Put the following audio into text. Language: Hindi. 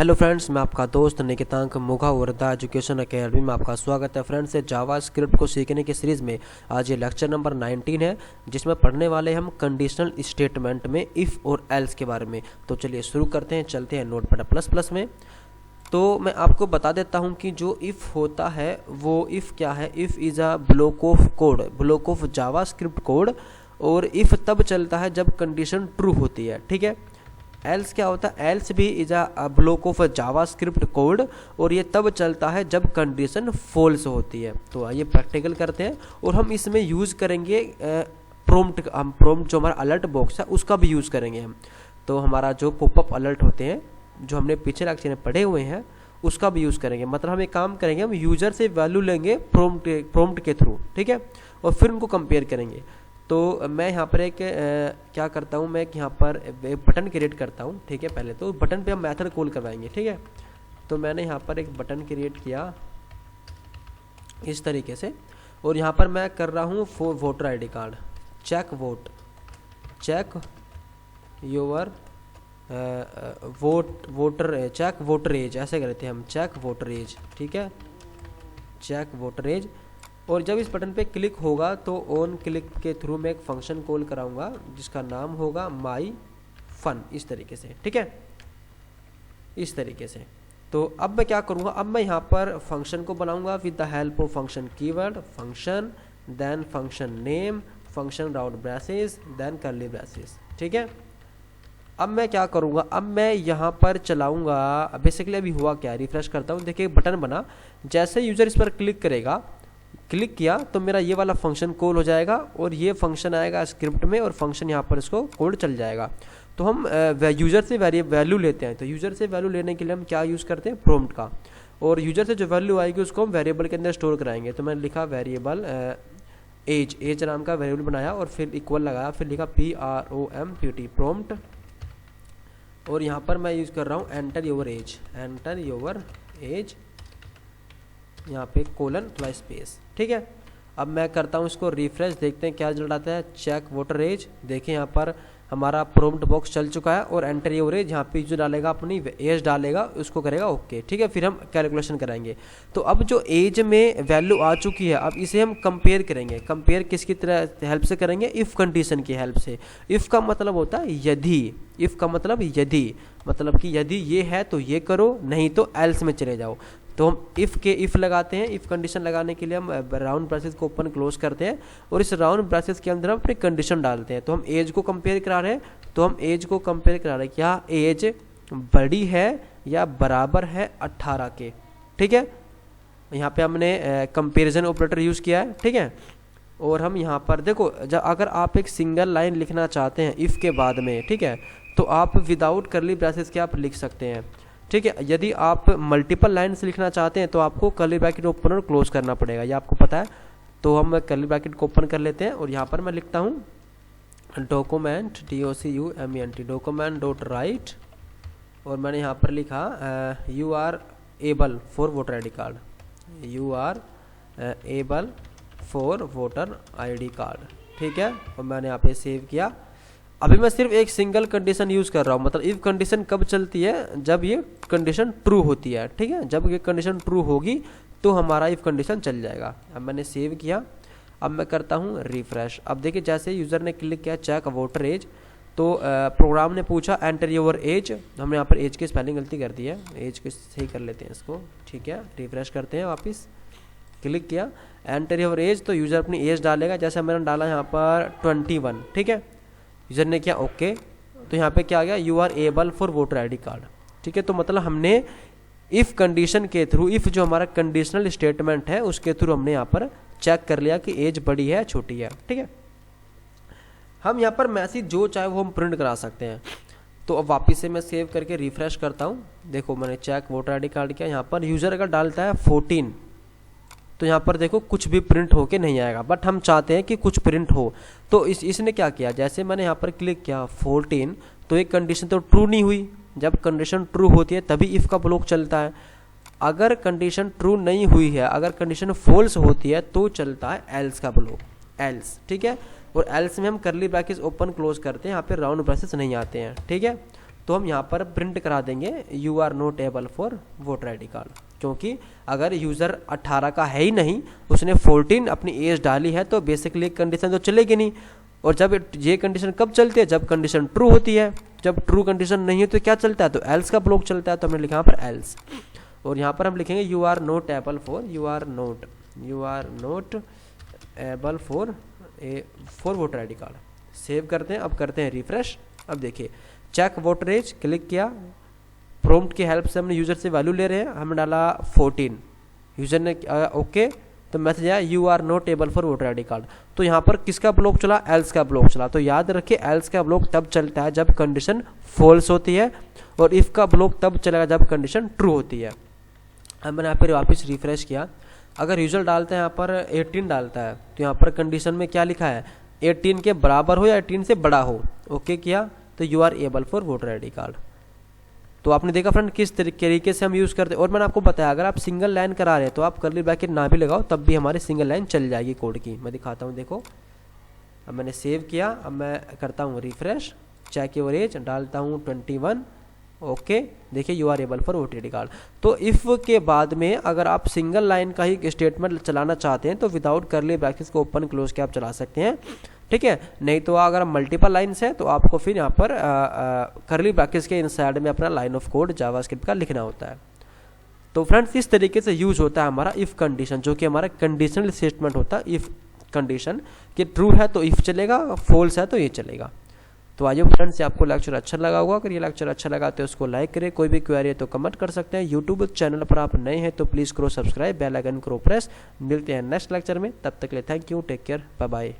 हेलो फ्रेंड्स, मैं आपका दोस्त निकितांक मुघा वर्धा एजुकेशन अकेडमी में आपका स्वागत है। फ्रेंड्स, जावा स्क्रिप्ट को सीखने की सीरीज़ में आज ये लेक्चर नंबर 19 है, जिसमें पढ़ने वाले हम कंडीशनल स्टेटमेंट में इफ़ और एल्स के बारे में। तो चलिए शुरू करते हैं, चलते हैं नोटपैड प्लस प्लस में। तो मैं आपको बता देता हूं कि जो इफ़ होता है वो इफ़ क्या है। If is a block of code, block of Java script code. और इफ़ तब चलता है जब कंडीशन ट्रू होती है, ठीक है। एल्स क्या होता है, एल्स भी is a block of Java script code, और ये तब चलता है जब कंडीशन फॉल्स होती है। तो आइए प्रैक्टिकल करते हैं, और हम इसमें यूज़ करेंगे प्रॉम्प्ट। हम प्रॉम्प्ट जो हमारा अलर्ट बॉक्स है उसका भी यूज़ करेंगे हम। तो हमारा जो पॉपअप अलर्ट होते हैं जो हमने पिछले लेक्चर में पढ़े हुए हैं उसका भी यूज़ करेंगे। मतलब हम एक काम करेंगे, हम यूज़र से वैल्यू लेंगे प्रॉम्प्ट के थ्रू, ठीक है, और फिर उनको कंपेयर करेंगे। तो मैं यहाँ पर एक क्या करता हूँ, मैं यहाँ पर एक बटन क्रिएट करता हूँ, ठीक है। पहले तो बटन पे हम मेथड कॉल करवाएंगे, ठीक है। तो मैंने यहाँ पर एक बटन क्रिएट किया इस तरीके से, और यहाँ पर मैं कर रहा हूँ for voter ID card, check your check voter age, ऐसे करते हैं हम, चेक वोटर एज, ठीक है, चेक वोटर एज। और जब इस बटन पे क्लिक होगा तो ऑन क्लिक के थ्रू मैं एक फंक्शन कॉल कराऊंगा जिसका नाम होगा माई फन, इस तरीके से, ठीक है, इस तरीके से। तो अब मैं क्या करूंगा, अब मैं यहाँ पर फंक्शन को बनाऊंगा with the help of function keyword, function, then function name, function round braces, then curly braces, ठीक है। अब मैं क्या करूंगा, अब मैं यहाँ पर चलाऊंगा। बेसिकली अभी हुआ क्या, रिफ्रेश करता हूँ, देखिए बटन बना। जैसे यूजर इस पर क्लिक करेगा, क्लिक किया तो मेरा ये वाला फंक्शन कॉल हो जाएगा, और ये फंक्शन आएगा स्क्रिप्ट में, और फंक्शन यहाँ पर इसको कोड चल जाएगा। तो हम यूज़र से वैल्यू लेते हैं। तो यूज़र से वैल्यू लेने के लिए हम क्या यूज़ करते हैं, प्रॉम्प्ट का। और यूज़र से जो वैल्यू आएगी उसको हम वेरिएबल के अंदर स्टोर कराएंगे। तो मैंने लिखा वेरिएबल एज नाम का वेरिएबल बनाया, और फिर इक्वल लगाया, फिर लिखा PROMPT प्रॉम्प्ट। और यहाँ पर मैं यूज़ कर रहा हूँ एंटर योर एज, यहाँ पे कोलन थोड़ा स्पेस, ठीक है। अब मैं करता हूँ इसको रिफ्रेश, देखते हैं क्या रिजल्ट आता है। चेक वोटर एज, देखिए यहाँ पर हमारा प्रॉम्प्ट बॉक्स चल चुका है, और एंटर योर एज, यहाँ पे यूजर डालेगा अपनी एज डालेगा, उसको करेगा ओके, ठीक है। फिर हम कैलकुलेशन कराएंगे। तो अब जो एज में वैल्यू आ चुकी है, अब इसे हम कंपेयर करेंगे। कंपेयर किसकी तरह हेल्प से करेंगे, इफ़ कंडीशन की हेल्प से। इफ़ का मतलब होता है यदि, इफ़ का मतलब यदि, मतलब कि यदि ये है तो ये करो, नहीं तो एल्स में चले जाओ। तो हम इफ़ लगाते हैं। इफ़ कंडीशन लगाने के लिए हम राउंड ब्रैसेस को ओपन क्लोज करते हैं, और इस राउंड ब्रैसेस के अंदर हम अपनी कंडीशन डालते हैं। तो हम एज को कंपेयर करा रहे हैं, तो हम एज को कंपेयर करा रहे हैं, क्या एज बड़ी है या बराबर है 18 के, ठीक है। यहाँ पे हमने कंपेरिजन ऑपरेटर यूज़ किया है, ठीक है। और हम यहाँ पर देखो, जब अगर आप एक सिंगल लाइन लिखना चाहते हैं इफ़ के बाद में, ठीक है, तो आप विदाउट कर्ली ब्रैसेस के आप लिख सकते हैं, ठीक है। यदि आप मल्टीपल लाइन से लिखना चाहते हैं तो आपको कर्ली ब्रैकेट ओपन और क्लोज करना पड़ेगा, ये आपको पता है। तो हम कर्ली ब्रैकेट को ओपन कर लेते हैं, और यहाँ पर मैं लिखता हूँ document DOCUMENT document dot right, और मैंने यहाँ पर लिखा you are able for voter ID card, you are able for voter ID card, ठीक है। और मैंने यहाँ पे सेव किया। अभी मैं सिर्फ एक सिंगल कंडीशन यूज़ कर रहा हूँ, मतलब इफ़ कंडीशन कब चलती है, जब ये कंडीशन ट्रू होती है, ठीक है। जब ये कंडीशन ट्रू होगी तो हमारा इफ़ कंडीशन चल जाएगा। अब मैंने सेव किया, अब मैं करता हूँ रिफ्रेश। अब देखिए जैसे यूज़र ने क्लिक किया चेक वोटर एज, तो प्रोग्राम ने पूछा एंटर योर एज। हमने यहाँ पर एज की स्पेलिंग गलती कर दी है, एज को सही कर लेते हैं इसको, ठीक है। रिफ्रेश करते हैं, वापस क्लिक किया एंटर योर एज, तो यूज़र अपनी एज डालेगा। जैसे मैंने डाला यहाँ पर 21, ठीक है, यूज़र ने किया ओके, तो यहाँ पे क्या आ गया, you are able for voter ID card, ठीक है। तो मतलब हमने इफ़ कंडीशन के थ्रू, इफ़ जो हमारा कंडीशनल स्टेटमेंट है उसके थ्रू हमने यहाँ पर चेक कर लिया कि एज बड़ी है छोटी है, ठीक है। हम यहाँ पर मैसेज जो चाहे वो हम प्रिंट करा सकते हैं। तो अब वापस से मैं सेव करके रिफ्रेश करता हूँ। देखो मैंने चेक वोटर ID कार्ड किया, यहाँ पर यूज़र अगर डालता है 14, तो यहाँ पर देखो कुछ भी प्रिंट होके नहीं आएगा, बट हम चाहते हैं कि कुछ प्रिंट हो। तो इसने क्या किया, जैसे मैंने यहाँ पर क्लिक किया 14, तो एक कंडीशन तो ट्रू नहीं हुई। जब कंडीशन ट्रू होती है तभी इफ़ का ब्लॉक चलता है। अगर कंडीशन ट्रू नहीं हुई है, अगर कंडीशन फॉल्स होती है तो चलता है एल्स का ब्लॉक, एल्स, ठीक है। और एल्स में हम कर्ली ब्रैकेट ओपन क्लोज करते हैं, यहाँ पे राउंड ब्रैकेट्स नहीं आते हैं, ठीक है। तो हम यहाँ पर प्रिंट करा देंगे you are not able for voter I D card, क्योंकि अगर यूज़र 18 का है ही नहीं, उसने 14 अपनी एज डाली है, तो बेसिकली कंडीशन तो चलेगी नहीं। और जब ये कंडीशन कब चलती है, जब कंडीशन ट्रू होती है। जब ट्रू कंडीशन नहीं है तो क्या चलता है, तो एल्स का ब्लॉक चलता है। तो हमने लिखा यहाँ पर एल्स, और यहाँ पर हम लिखेंगे you are not able for, you are not able for voter I D card. Save करते हैं, अब करते हैं रिफ्रेश। अब देखिए चेक वोटर एज, क्लिक किया, प्रॉम्प्ट की हेल्प से हमने यूज़र से वैल्यू ले रहे हैं, हमने डाला 14, यूज़र ने ओके, तो मैसेज आया you are not able for voter I D card. तो यहाँ पर किसका ब्लॉक चला, एल्स का ब्लॉक चला। तो याद रखिए एल्स का ब्लॉक तब चलता है जब कंडीशन फॉल्स होती है, और इफ़ का ब्लॉक तब चलेगा जब कंडीशन ट्रू होती है। अब मैंने यहाँ पर वापस रिफ्रेश किया, अगर यूज़र डालता है यहाँ पर 18 डालता है, तो यहाँ पर कंडीशन में क्या लिखा है, 18 के बराबर हो या 18 से बड़ा हो। ओके किया तो you are able for voter I D card. तो आपने देखा फ्रेंड किस तरीके से हम यूज़ करते हैं। और मैंने आपको बताया अगर आप सिंगल लाइन करा रहे हैं तो आप कर्ली ब्रैकेट ना भी लगाओ, तब भी हमारी सिंगल लाइन चल जाएगी कोड की। मैं दिखाता हूँ, देखो अब मैंने सेव किया, अब मैं करता हूँ रिफ्रेश, चेक योर एज, डालता हूँ 21, ओके, देखिए you are able for voter I D card. तो इफ़ के बाद में अगर आप सिंगल लाइन का ही स्टेटमेंट चलाना चाहते हैं तो विदाउट करली ब्रैकेट्स को ओपन क्लोज के आप चला सकते हैं, ठीक है। नहीं तो अगर मल्टीपल लाइन्स है तो आपको फिर यहाँ पर करली ब्रैकेट्स के इनसाइड में अपना लाइन ऑफ कोड जावास्क्रिप्ट का लिखना होता है। तो फ्रेंड्स इस तरीके से यूज होता है हमारा इफ़ कंडीशन, जो कि हमारा कंडीशनल स्टेटमेंट होता है। इफ़ कंडीशन कि ट्रू है तो इफ़ चलेगा, फॉल्स है तो ये चलेगा। तो आइए फ्रेंड्स, आपको लेक्चर अच्छा लगा होगा। अगर ये लेक्चर अच्छा लगा तो उसको लाइक करें, कोई भी क्वेरी है तो कमेंट कर सकते हैं। यूट्यूब चैनल पर आप नए हैं तो प्लीज़ करो सब्सक्राइब, बेल आइकन करो प्रेस। मिलते हैं नेक्स्ट लेक्चर में, तब तक के लिए thank you, take care, bye bye.